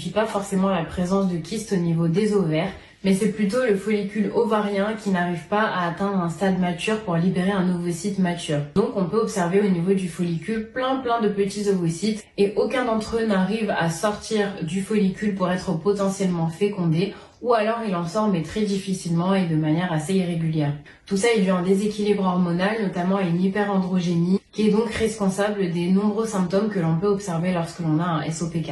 signifie pas forcément la présence de kystes au niveau des ovaires, mais c'est plutôt le follicule ovarien qui n'arrive pas à atteindre un stade mature pour libérer un ovocyte mature. Donc on peut observer au niveau du follicule plein de petits ovocytes et aucun d'entre eux n'arrive à sortir du follicule pour être potentiellement fécondé, ou alors il en sort mais très difficilement et de manière assez irrégulière. Tout ça est dû à un déséquilibre hormonal, notamment à une hyperandrogénie, qui est donc responsable des nombreux symptômes que l'on peut observer lorsque l'on a un SOPK.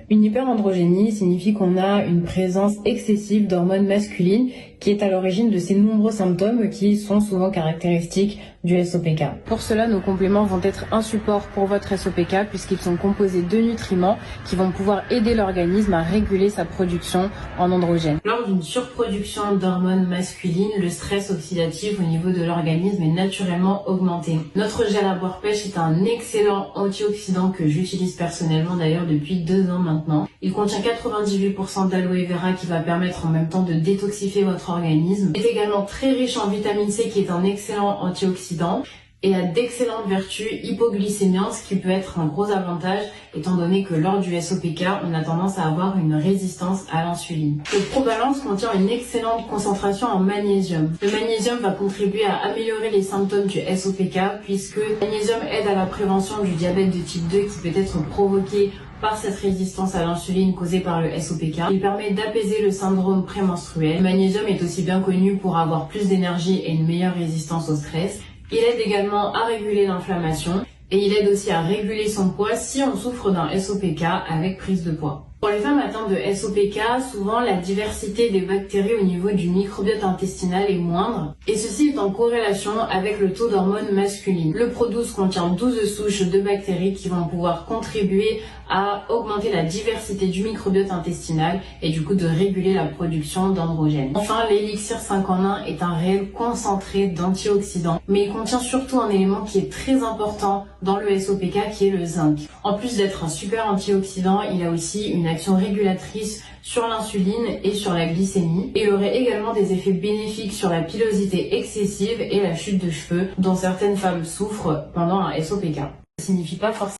Une hyperandrogénie signifie qu'on a une présence excessive d'hormones masculines qui est à l'origine de ces nombreux symptômes qui sont souvent caractéristiques du SOPK. Pour cela, nos compléments vont être un support pour votre SOPK puisqu'ils sont composés de nutriments qui vont pouvoir aider l'organisme à réguler sa production en androgène. Lors d'une surproduction d'hormones masculines, le stress oxydatif au niveau de l'organisme est naturellement augmenté. Notre gel à boire pêche est un excellent antioxydant que j'utilise personnellement d'ailleurs depuis 2 ans maintenant. Il contient 98% d'aloe vera qui va permettre en même temps de détoxifier votre organisme. Il est également très riche en vitamine C qui est un excellent antioxydant et a d'excellentes vertus hypoglycémiantes, ce qui peut être un gros avantage étant donné que lors du SOPK, on a tendance à avoir une résistance à l'insuline. Le Probalance contient une excellente concentration en magnésium. Le magnésium va contribuer à améliorer les symptômes du SOPK puisque le magnésium aide à la prévention du diabète de type 2 qui peut être provoqué par cette résistance à l'insuline causée par le SOPK. Il permet d'apaiser le syndrome prémenstruel. Le magnésium est aussi bien connu pour avoir plus d'énergie et une meilleure résistance au stress. Il aide également à réguler l'inflammation et il aide aussi à réguler son poids si on souffre d'un SOPK avec prise de poids. Pour les femmes atteintes de SOPK, souvent la diversité des bactéries au niveau du microbiote intestinal est moindre et ceci est en corrélation avec le taux d'hormones masculines. Le Pro12 contient 12 souches de bactéries qui vont pouvoir contribuer à augmenter la diversité du microbiote intestinal et du coup de réguler la production d'androgènes. Enfin, l'élixir 5 en 1 est un réel concentré d'antioxydants, mais il contient surtout un élément qui est très important dans le SOPK qui est le zinc. En plus d'être un super antioxydant, il a aussi une action régulatrice sur l'insuline et sur la glycémie. Et il aurait également des effets bénéfiques sur la pilosité excessive et la chute de cheveux dont certaines femmes souffrent pendant un SOPK. Ça signifie pas forcément